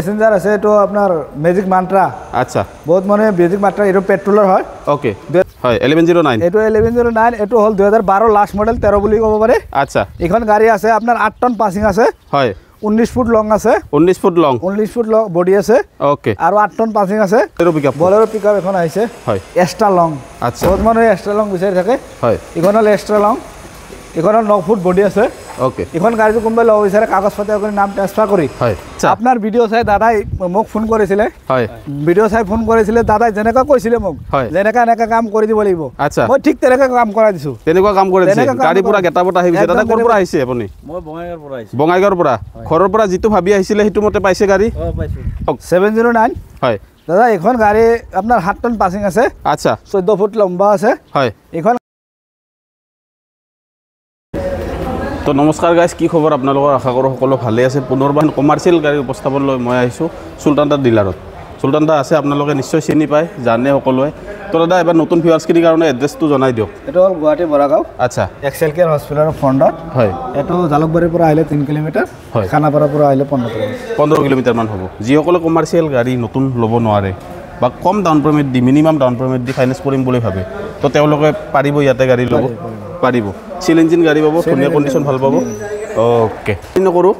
Passenger আছে এটো আপনার ম্যাজিক মান্ট্রা আচ্ছা বহুত মানে ম্যাজিক মান্ট্রা এটো পেট্রোলার হয় ওকে হয় 1109 এটো 1109 এটো হল 2012 লাস্ট মডেল 13 বুলি কব পারে আচ্ছা এখন গাড়ি আছে আপনার 8 টন পাসিং আছে হয় 19 ফুট লং আছে 19 ফুট লং 19 ফুট লং বডি আছে ওকে আর 8 টন পাসিং আছে বলেরো পিকআপ এখন আইছে হয় এক্সট্রা লং আচ্ছা বহুত মানে এক্সট্রা লং বিচাৰি থাকে হয় এখন হল এক্সট্রা লং এখন 9 ফুট বডি আছে ওকে এখন গাড়ি কোনবা লও বিচাৰে কাগজ পাতি কৰি নাম ট্ৰান্সফাৰ কৰি হয় আপোনাৰ ভিডিও চাই দাদাই মোক ফোন কৰিছিলে হয় ভিডিও চাই ফোন কৰিছিলে দাদাই যেনেকা কৈছিলে মোক যেনেকা এনেকা কাম কৰি দিব লাগিব আচ্ছা মই ঠিক তেনেকা কাম কৰাই দিছো তেনেকুৱা কাম কৰি দিছে গাড়ী পুৰা গেটাবটা আহিছে দাদা কৰ পৰা আহিছে আপুনি মই বঙাইগাঁৱৰ পৰা আহিছো বঙাইগাঁৱৰ পৰা ঘৰৰ পৰা যিটো ভাবি আহিছিলে সেইটো মতে পাইছে গাড়ী পাইছো 709 হয় দাদা এখন গাড়ী আপোনাৰ 7 টন পাসিং আছে আচ্ছা 14 ফুট লম্বা আছে হয় এখন তো নমস্কাৰ গাইজ কি খবৰ আপোনালোকৰ আশা কৰোঁ সকলো ভালে আছে পুনৰবাৰ কমাৰ্চিয়েল গাড়ী উপস্থাপন লৈ মই আহিছোঁ চুলতানদা ডিলাৰত চুলতানদা আছে আপোনালোকে নিশ্চয় চিনি পায় জানে সকলোৱে তো দাদা এবাৰ নতুন ভিউৱাৰ্ছখিনিৰ কাৰণে এড্ৰেছটো জনাই দিয়ক এটা হল গুৱাহাটী বৰাগাঁও আচ্ছা এক্সেল কেয়াৰ হস্পিটেলৰ ফ্ৰণ্টত হয় এটো জালুকবাৰীৰ পৰা আহিলে 3 কিলোমিটাৰ হয় খানাপাৰাৰ পৰা আহিলে 15 কিলোমিটাৰমান হ'ব যিসকলে কমাৰ্চিয়েল গাড়ী নতুন ল'ব নোৱাৰে বা কম ডাউন পে'মেণ্ট দি মিনিমাম ডাউন পে'মেণ্ট দি ফাইনেন্স কৰিম বুলি ভাবে তো তেওঁলোকে পাৰিব ইয়াতে গাড়ী ল'ব পাৰিব চিল ইঞ্জিন গাড়ী পাব ধুনীয়া কণ্ডিশ্যন ভাল পাব ওকে নকৰোঁ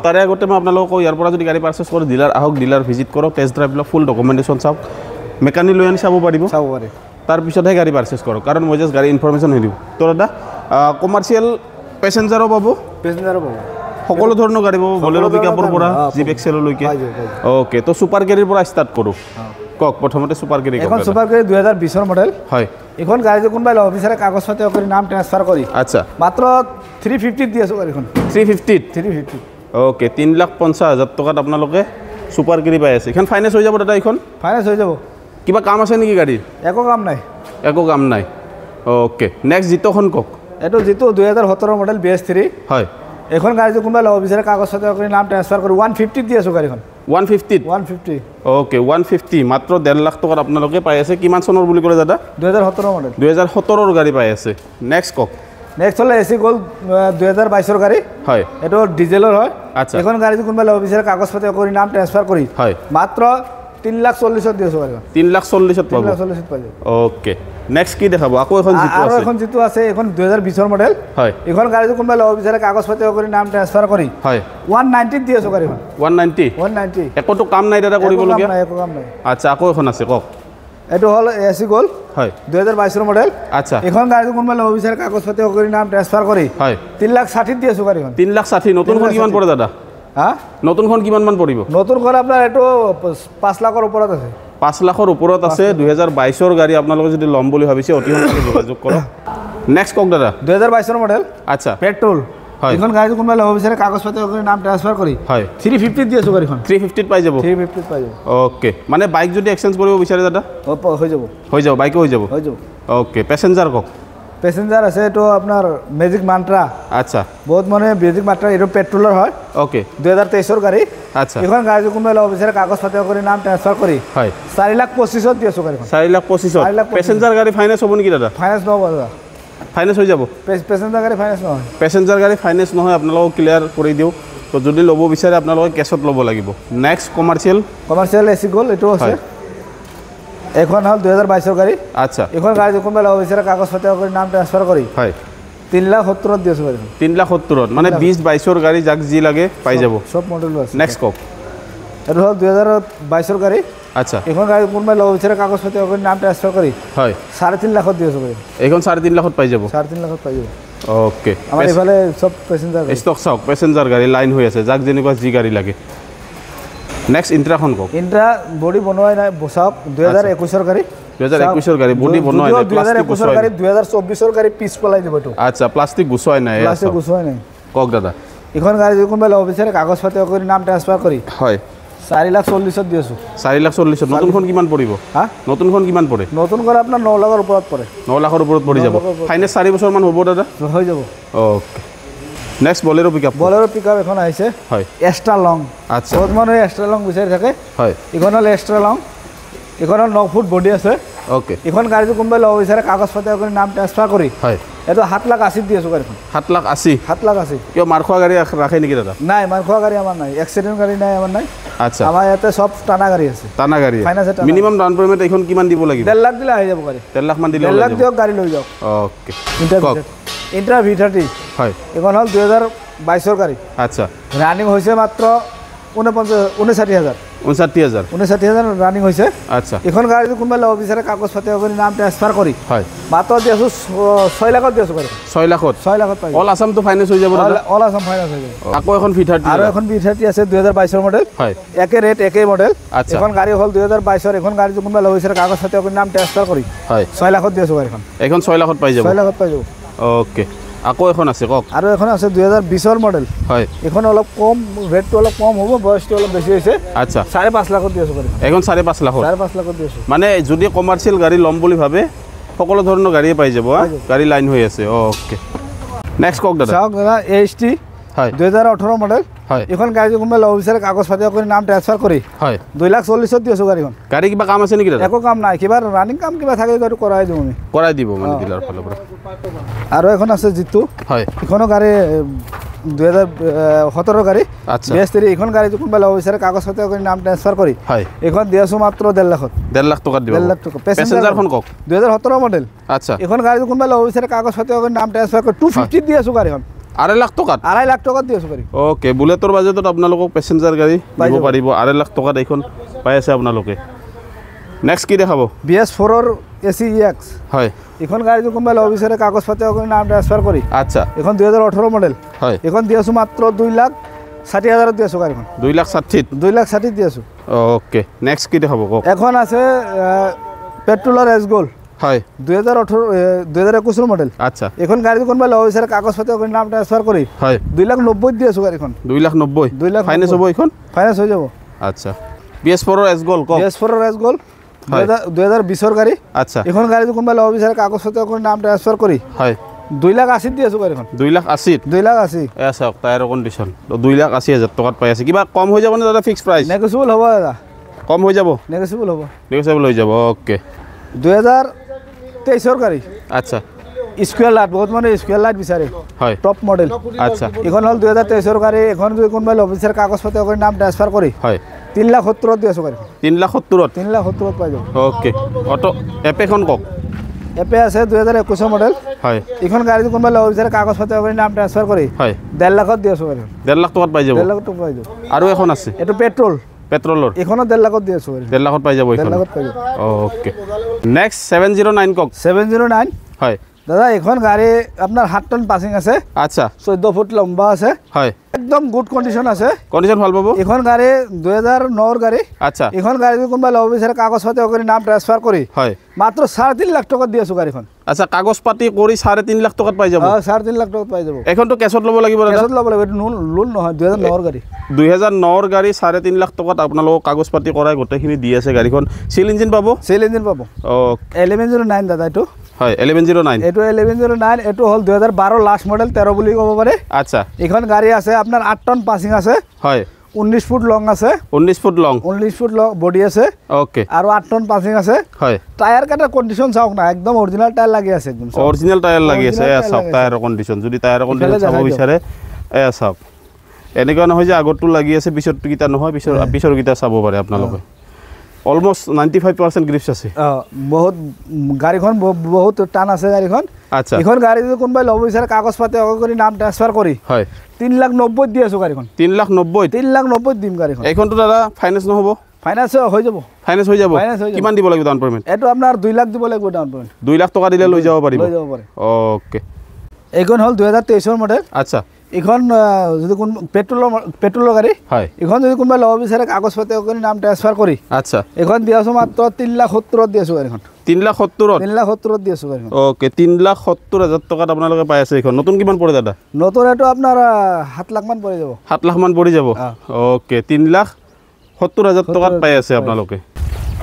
তাৰে আগতে মই আপোনালোকক ইয়াৰ পৰা যদি গাড়ী পাৰ্চেছ কৰোঁ ডিলাৰ আহক ডিলাৰ ভিজিট কৰক টেষ্ট ড্ৰাইভ লওক ফুল ডকুমেণ্টেশ্যন চাওক মেকানিক লৈ আনি চাব পাৰিব তাৰপিছতহে গাড়ী পাৰ্চেছ কৰক কাৰণ মই জাষ্ট গাড়ী ইনফৰমেশ্যন হৈ দিওঁ তো দাদা কমাৰ্চিয়েল পেচেঞ্জাৰো পাব সকলো ধৰণৰ গাড়ী পাব বলেৰো পিকআপৰ পৰা জিপ এক্সেললৈকে ওকে তো ছুপাৰ কেৰিৰ পৰা ষ্টাৰ্ট কৰোঁ কওক প্ৰথমতে ছুপাৰ কেৰি এখন ছুপাৰ কেৰি 2020 মডেল হয় এখন গাড়ী কোনবাই লব বিচাৰে কাগজ পাতি কৰি নাম ট্ৰান্সফাৰ কৰি আচ্ছা মাত্ৰ 350 দি আছো গাড়ীখন 350 ওকে 3,50,000 টকাত আপোনালোকে ছুপাৰ কেৰি পাই আছে এখন ফাইনেন্স হৈ যাব দাদা এখন ফাইনেন্স হৈ যাব কিবা কাম আছে নেকি গাড়ীৰ একো কাম নাই ওকে নেক্সট জিতোখন কওক এইটো জিতো 2017 মডেল BS3 হয় এখন গাড়ী কোনবাই লব বিচাৰে কাগজ পাতি কৰি নাম ট্ৰান্সফাৰ কৰি 150 দি আছো গাড়ীখন 150 ওকে 150 মাত্ৰ 1.5 লাখ টকাত আপোনালোকে পাই আছে কিমান চনৰ বুলি ক'লে দাদা 2017 মডেল 2017 গাড়ী পাই আছে নেক্সট কওক নেক্সট হল এসি গোল্ড 2022 গাড়ী হয় এটো ডিজেলৰ হয় আচ্ছা এখন গাড়ী কোনবাই লব বিচাৰে কাগজ পাতি কৰি নাম ট্ৰান্সফাৰ কৰি হয় মাত্ৰ 3,40,000 দি আছো গাড়ীখন 3,40,000 পাব 3,40,000 পাই যাব ওকে নেক্সট কি দেখাব আকৌ এখন জিতু আছে আৰু এখন জিতু আছে এখন 2020 মডেল হয় এখন গাড়ী কোনবাই লব বিচাৰে কাগজ পাতি কৰি নাম ট্ৰান্সফাৰ কৰি হয় 190 দি আছো গাড়ীখন 190 একোটো কাম নাই দাদা কৰিবলগীয়া একো কাম নাই আচ্ছা আকৌ এখন আছে কওক এটো হল এসি গোল্ড হয় 2022 মডেল আচ্ছা এখন গাড়ী কোনবাই লব বিচাৰে কাগজ পাতি কৰি নাম ট্ৰান্সফাৰ কৰি হয় 3,60,000 দি আছো গাড়ীখন 3,60,000 নতুনখন কিমান পৰে দাদা নতুনখন কিমান মান পৰিব নতুন ঘৰ আপোনাৰ এটো 5 লাখৰ ওপৰত আছে 5 লাখৰ ওপৰত আছে 2022 গাড়ী আপোনালোকে যদি ল'ম বুলি ভাবিছে অতি সোনকালে যোগাযোগ কৰক নেক্সট কওক দাদা 2022 মডেল আচ্ছা পেট্ৰল হয় এখন গাড়ী কোনবাই ল'ব বিচাৰে কাগজ পাতি কৰি নাম ট্ৰান্সফাৰ কৰি হয় 350 দি আছো গাড়ীখন 350 পাই যাব 350 পাই যাব ওকে মানে বাইক যদি এক্সচেঞ্জ কৰিব বিচাৰে দাদা হৈ যাব বাইকো হৈ যাব ওকে পেচেঞ্জাৰ কওক পেসেঞ্জার আছে এটো আপনার ম্যাজিক মান্ট্রা আচ্ছা বহুত মানে ম্যাজিক মান্ট্রা এটো পেট্রোলার হয় ওকে 2023 এর গাড়ি আচ্ছা এখন গাড়ি কোনবাই লব বিচাৰে কাগজ পাতি কৰি নাম ট্ৰান্সফাৰ কৰি হয় 4,25,000 দি আছো গাড়ীখন 4,25,000 পেসেঞ্জাৰ গাড়ী ফাইনেন্স হ'ব নেকি দাদা ফাইনেন্স নহব দাদা ফাইনেন্স হৈ যাব পেসেঞ্জাৰ গাড়ী ফাইনেন্স নহয় পেসেঞ্জাৰ গাড়ী ফাইনেন্স নহয় আপোনালোকক ক্লিয়াৰ কৰি দিওঁ তো যদি ল'ব বিচাৰে আপোনালোকে কেছত ল'ব লাগিব নেক্সট কমাৰ্চিয়েল এসি গোল্ড এটো আছে এখন হল 2022 গাড়ী আচ্ছা এখন গাড়ী কোনবাই লব বিচাৰে কাগজ পাতি কৰি নাম ট্ৰান্সফাৰ কৰি হয় 3,70,000 দি আছো গাড়ীখন 3,70,000 মানে 2022 গাড়ী যাক যি লাগে পাই যাব সব মডেল আছে নেক্সট কক এটো হল 2022 গাড়ী আচ্ছা এখন গাড়ী কোনবাই লব বিচাৰে কাগজ পাতি কৰি নাম ট্ৰান্সফাৰ কৰি হয় 3.5 লাখত দি আছো গাড়ী এখন 3.5 লাখত পাই যাব 3.5 লাখত পাই যাব ওকে আমাৰ ইফালে সব পেসেঞ্জাৰ ষ্টক চাওক পেসেঞ্জাৰ গাড়ী লাইন হৈ আছে যাক যেনেকুৱা যি গাড়ী লাগে নেক্সট ইন্ট্ৰাখন কওক ইন্ট্ৰা বডি বনোৱাই নাই বসাওক 2021 এৰ গাড়ী 2021 গাড়ী বডি বনোৱাই নাই 2021 গাড়ী 2024 গাড়ী পিছ পলাই দিব এটো আচ্ছা প্লাষ্টিক গুছাই নাই প্লাষ্টিক গুছাই নাই কক দাদা এখন গাড়ী কোনবাই লব বিচাৰে কাগজ পাতি কৰি নাম ট্ৰান্সফাৰ কৰি হয় 4,40,000 দি আছো 4,40,000 নতুনখন কিমান পৰিব নতুনখন কিমান পৰে নতুন ঘৰ আপোনাৰ 9 লাখৰ ওপৰত পৰে 9 লাখৰ ওপৰত পৰি যাব ফাইনেন্স 4 বছৰ মান হ'ব দাদা হৈ যাব ওকে নেক্সট বলেৰো পিকআপ এখন আহিছে হয় এক্সট্ৰা লং আচ্ছা বহুত মানে এক্সট্ৰা লং বিচাৰি থাকে হয় এখন হল এক্সট্ৰা লং এখন হল 9 ফুট বডি আছে ওকে এখন গাড়ী কোনবাই লব বিচাৰে কাগজ পাতি কৰি নাম ট্ৰান্সফাৰ কৰি হয় এইটো 7,80,000 দি আছোঁ গাড়ীখন 7,80,000 7,80,000 কিয় মাৰ খোৱা গাড়ী ৰাখে নেকি দাদা নাই মাৰ খোৱা গাড়ী আমাৰ নাই এক্সিডেণ্ট গাড়ী নাই আমাৰ নাই আচ্ছা আমাৰ ইয়াতে চব টানা গাড়ী আছে টানা গাড়ী ফাইনান্সে টানা মিনিমাম ডাউন পেমেণ্ট এইখন কিমান দিব লাগিব 1.5 লাখ দিলে আহি যাব গাড়ী 1.5 লাখ মান দিলে 1.5 লাখ দিয়ক গাড়ী লৈ যাওক ওকে ইণ্ট্ৰা V30 হয় এইখন হ'ল 2022 গাড়ী আচ্ছা ৰানিং হৈছে মাত্ৰ 59,000 59,000 ৰানিং হৈছে আচ্ছা এইখন গাড়ী যদি কোনোবাই ল'ব বিচাৰে কাগজ পাতি কৰি নাম ট্ৰান্সফাৰ কৰি হয় মাত্ৰ দি আছোঁ 6 লাখত দি আছোঁ গাড়ী 6 লাখত 6 লাখত পাই অল আসামটো ফাইনেন্স হৈ যাব দাদা অল আছাম ফাইনেন্স হৈ যাব আকৌ এখন V30 আৰু এখন V30 আছে 2022 মডেল হয় একে ৰেট একে মডেল আচ্ছা। এখন গাড়ী হ'ল 2022 এখন গাড়ী যদি কোনোবাই ল'ব বিচাৰে কাগজ পাতি কৰি নাম ট্ৰান্সফাৰ কৰি হয় 6 লাখত দি আছোঁ গাড়ীখন এখন 6 লাখত পাই যাব 6 লাখত পাই যাব ওকে আকৌ এখন আছে কওক আৰু এখন আছে 2020 মডেল হয় এখন অলপ কম ৰেটটো অলপ কম হ'ব বয়সটো অলপ বেছি হৈছে আচ্ছা 5.5 লাখত দি আছোঁ গাড়ীখন এখন 5.5 লাখত 5.5 লাখত দি আছোঁ মানে যদি কমাৰ্চিয়েল গাড়ী ল'ম বুলি ভাবে সকলো ধৰণৰ গাড়ীয়ে পাই যাব গাড়ী লাইন হৈ আছে ওকে নেক্সট কওক দাদা চাওক দাদা AST হয় 2018 মডেল হয় এখন গাড়ী যদি কোনোবাই ল'ব বিচাৰে কাগজ পাতি কৰি নাম ট্ৰান্সফাৰ কৰি হয় 2,40,000 দি আছোঁ গাড়ীখন গাড়ী কিবা কাম আছে নেকি দাদা একো কাম নাই কিবা ৰানিং কাম কিবা থাকে গাড়ী কৰাই দিওঁ আমি কৰাই দিব মানে ডিলাৰ ফালৰ পৰা আৰু এখন আছে জিতু হয় এখনো গাড়ী 2017 গাড়ী আচ্ছা বেষ্টেৰী এখন গাড়ী যদি কোনোবাই ল'ব বিচাৰে কাগজ পাতি কৰি নাম ট্ৰান্সফাৰ কৰি হয় এখন দি আছোঁ মাত্ৰ 1.5 লাখত 1.5 লাখ টকা দিব 1.5 লাখ টকা পেছেঞ্জাৰখন কওক 2017 মডেল আচ্ছা এখন গাড়ী যদি কোনোবাই ল'ব বিচাৰে কাগজ পাতি কৰি নাম ট্ৰান্সফাৰ কৰি 250 দি আছোঁ গাড়ীখন 2.5 লাখ টকাত 2.5 লাখ টকাত দি আছোঁ গাড়ী ওকে বুলেটৰ বাজেটত আপোনালোকক পেছেঞ্জাৰ গাড়ী দিব পাৰিব 2.5 লাখ টকাত এইখন পাই আছে আপোনালোকে নেক্সট কি দেখাব BS4 AC EX হয় এখন গাড়ী যদি কোনোবাই ল'ব বিচাৰে কাগজ পাতি কৰি নাম ট্ৰান্সফাৰ কৰি আচ্ছা এখন 2018 মডেল হয় এখন দি আছোঁ মাত্ৰ 2,60,000 দি আছোঁ গাড়ীখন 2,60,000 2,60,000 দি আছোঁ ওকে নেক্সট কি দেখাব কওক এখন আছে পেট্ৰলৰ এছ গ'ল্ড হয় 2021 মডেল আচ্ছা এখন গাড়ী যদি কোনোবাই ল'ব বিচাৰে কাগজ পাতি কৰি নাম ট্ৰান্সফাৰ কৰি হয় 2,90,000 দি আছোঁ গাড়ীখন 2,90,000 2,90,000 ফাইনেন্স হ'ব এইখন ফাইনেন্স হৈ যাব আচ্ছা BS4 এছ গ'ল কওক BS4 এছ গ'ল্ড হয় 2020 গাড়ী আচ্ছা এখন গাড়ী যদি কোনোবাই ল'ব বিচাৰে কাগজ পাতি কৰি নাম ট্ৰান্সফাৰ কৰি হয় 2,80,000 দি আছোঁ গাড়ীখন 2,80,000 2,80,000 এয়া চাওক টায়াৰৰ কণ্ডিশ্যন 2,80,000 টকাত পাই আছে কিবা কম হৈ যাব নে দাদা ফিক্স প্ৰাইচ নেগচিয়েবল হ'ব দাদা কম হৈ যাব নেগচিয়েবল হ'ব নেগচিয়েবল হৈ যাব ওকে 2023 গাড়ী আচ্ছা স্কুৱেৰ লাইট বহুত মানুহে স্কুৱেৰ লাইট বিচাৰে হয় টপ মডেল আচ্ছা এখন হ'ল 2023 গাড়ী এখন যদি কোনোবাই ল'ব বিচাৰে কাগজ পাতি কৰি নাম ট্ৰান্সফাৰ কৰি হয় 3,70,000 দি আছোঁ গাড়ীখন 3,70,000 3,70,000 পাই যাব ওকে অটো এপেখন কওক এপে আছে 2021 মডেল হয় এখন গাড়ী যদি কোনোবাই ল'ব বিচাৰে কাগজ পাতি কৰি নাম ট্ৰান্সফাৰ কৰি হয় 1.5 লাখত দি আছোঁ গাড়ীখন 1.5 লাখ টকাত পাই যাব 1.5 লাখ টকা পাই যাব আৰু এখন আছে এইটো পেট্ৰল পেট্ৰলৰ এখনো 1.5 লাখত দি আছোঁ গাড়ী 1.5 লাখত পাই যাব 1.5 এইখন লাখত পাই যাব ওকে নেক্সট 709 কওক 709 হয় দাদা এখন গাড়ী আপোনাৰ 7 টন পাছিং আছে আচ্ছা 14 ফুট লম্বা আছে হয় একদম গুড কণ্ডিশ্যন আছে কণ্ডিশ্যন ভাল পাব এখন গাড়ী 2009 গাড়ী আচ্ছা এখন গাড়ী যদি কোনোবাই ল'ব বিচাৰে কাগজ পাতি কৰি নাম ট্ৰান্সফাৰ কৰি হয় মাত্ৰ 3.5 লাখ টকাত দি আছোঁ গাড়ীখন আচ্ছা কাগজ পাতি কৰি 3.5 লাখ টকাত পাই যাব 3.5 লাখ টকাত পাই যাব এখনতো কেছত ল'ব লাগিব দাদা কেছত ল'ব লাগিব এইটো লোন নহয় 2009 গাড়ী 2009 গাড়ী 3.5 লাখ টকাত আপোনালোকক কাগজ পাতি কৰাই গোটেইখিনি দি আছে গাড়ীখন চিল ইঞ্জিন পাব চেল ইঞ্জিন পাব অঁ 1109 দাদা এইটো হয় 1109 এইটো 1109 এইটো হ'ল 2012 লাষ্ট মডেল 13 বুলি ক'ব পাৰে আচ্ছা এইখন গাড়ী আছে আপোনাৰ 8 টন পাছিং আছে হয় 19 ফুট লং আছে 19 ফুট লং 19 ফুট লং বডি আছে ওকে আৰু 8 টন পাছিং আছে হয় টায়াৰ কাটাৰ কণ্ডিশ্যন চাওক না একদম অৰিজিনেল টায়াৰ লাগি আছে একদম অৰিজিনেল টায়াৰ লাগি আছে এয়া চাওক লাগি টায়াৰৰ কণ্ডিশ্যন যদি টায়াৰৰ কণ্ডিশ্যন ইফালে চাব দেখাই বিচাৰে এয়া চাওক এনেকুৱা নহয় যে আগৰটো লাগি আছে পিছৰটোকেইটা নহয় পিছৰকেইটা চাব পাৰে আপোনালোকে অলমোষ্ট 95% গ্ৰিপছ আছে বহুত গাড়ীখন বহুত টান আছে গাড়ীখন আচ্ছা এখন গাড়ী যদি কোনোবাই ল'ব বিচাৰে কাগজ পাতি কৰি নাম ট্ৰান্সফাৰ কৰি হয় 3,90,000 দি আছোঁ গাড়ীখন 3,90,000 3,90,000 দিম গাড়ীখন এইখনতো দাদা ফাইনেন্স নহ'ব ফাইনেন্স হৈ যাব ফাইনেন্স হৈ যাব Finance হৈ যাব। কিমান দিব লাগিব ডাউন পে'মেণ্ট এইটো আপোনাৰ 2 লাখ দিব লাগিব ডাউন পে'মেণ্ট 2 লাখ টকা দিলে লৈ যাব পাৰিব লৈ যাব পাৰে ওকে এইখন হ'ল 2023 মডেল আচ্ছা এইখন যদি কোন পেট্ৰলৰ গাড়ী হয় এইখন যদি কোনোবাই ল'ব বিচাৰে কাগজ পাতি কৰি নাম ট্ৰান্সফাৰ কৰি আচ্ছা এইখন দি আছোঁ মাত্ৰ 3,70,000 দি আছোঁ গাড়ীখন 3,70,000 3,70,000 দি আছোঁ গাড়ীখন ওকে 3,70,000 টকাত আপোনালোকে পাই আছে এইখন নতুন কিমান পৰে দাদা নতুন এইটো আপোনাৰ 7 লাখ মান পৰি যাব 7 লাখ মান পৰি যাব ওকে 3,70,000 টকাত পাই আছে আপোনালোকে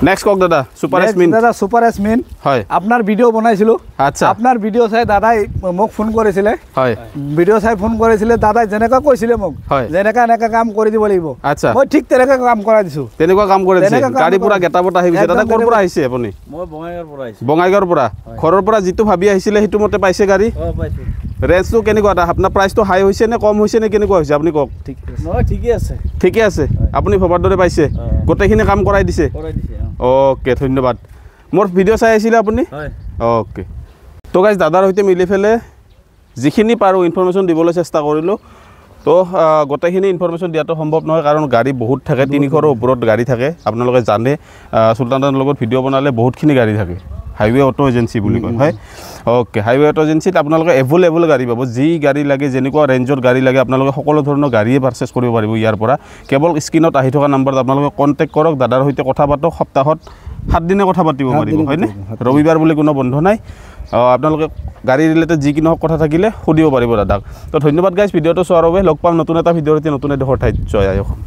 নেক্সট কওক দাদা সুপাৰ Next এছমিন দাদা সুপাৰ এছমিন হয় আপোনাৰ ভিডিঅ' বনাইছিলোঁ আচ্ছা আপোনাৰ ভিডিঅ' চাই দাদাই মোক ফোন কৰিছিলে হয় ভিডিঅ' চাই ফোন কৰিছিলে দাদাই যেনেকৈ কৈছিলে মোক হয়। যেনেকৈ এনেকৈ কাম কৰি দিব লাগিব আচ্ছা মই ঠিক তেনেকৈ কাম কৰাই দিছোঁ তেনেকুৱা কাম কৰে দিছে তেনেকুৱা কাম গাড়ী পুৰা কৰে। গেটাপট আহি গৈছে একদম দাদা ক'ৰ তেনেকুৱা। পৰা আহিছে আপুনি মই বঙাইগাঁৱৰ পৰা আহিছোঁ বঙাইগাঁৱৰ পৰা ঘৰৰ পৰা যিটো ভাবি আহিছিলে সেইটো মতে পাইছে গাড়ী পাইছোঁ ৰেঞ্জটো কেনেকুৱা এটা আপোনাৰ প্ৰাইচটো হাই হৈছে নে কম হৈছে নে কেনেকুৱা হৈছে আপুনি কওক নহয় ঠিকেই আছে ঠিকে আছে আপুনি ভবাৰ দৰে পাইছে গোটেইখিনি কাম কৰাই দিছে কৰাই দিছে অ'কে ধন্যবাদ মোৰ ভিডিঅ' চাই আহিছিলে আপুনি হয় অ'কে তো গাইজ দাদাৰ সৈতে মিলি পেলাই যিখিনি পাৰোঁ ইনফৰমেশ্যন দিবলৈ চেষ্টা কৰিলোঁ তো গোটেইখিনি ইনফৰমেশ্যন দিয়াটো সম্ভৱ নহয় কাৰণ গাড়ী বহুত থাকে 300ৰ ওপৰত গাড়ী থাকে আপোনালোকে জানে চুলতানৰ লগত ভিডিঅ' বনালে বহুতখিনি গাড়ী থাকে হাইৱে অটো এজেঞ্চি বুলি কয় হয় অ'কে হাইৱে অটো এজেঞ্চিত আপোনালোকে এভেইলেবল গাড়ী পাব যি গাড়ী লাগে যেনেকুৱা ৰেঞ্জৰ গাড়ী লাগে আপোনালোকে সকলো ধৰণৰ গাড়ীয়ে পাৰ্চেছ কৰিব পাৰিব ইয়াৰ পৰা কেৱল স্ক্ৰীণত আহি থকা নাম্বাৰত আপোনালোকে কণ্টেক্ট কৰক দাদাৰ সৈতে কথা পাতক সপ্তাহত 7 দিনে কথা পাতিব পাৰিব হয়নে ৰবিবাৰ বুলি কোনো বন্ধ নাই আপোনালোকে গাড়ী ৰিলেটেড যি কি নহওক কথা থাকিলে সুধিব পাৰিব দাদাক তো ধন্যবাদ গাইজ ভিডিঅ'টো চোৱাৰ বাবে লগ পাম নতুন এটা ভিডিঅ'ৰ নতুন এডোখৰ ঠাইত জয় আই অসম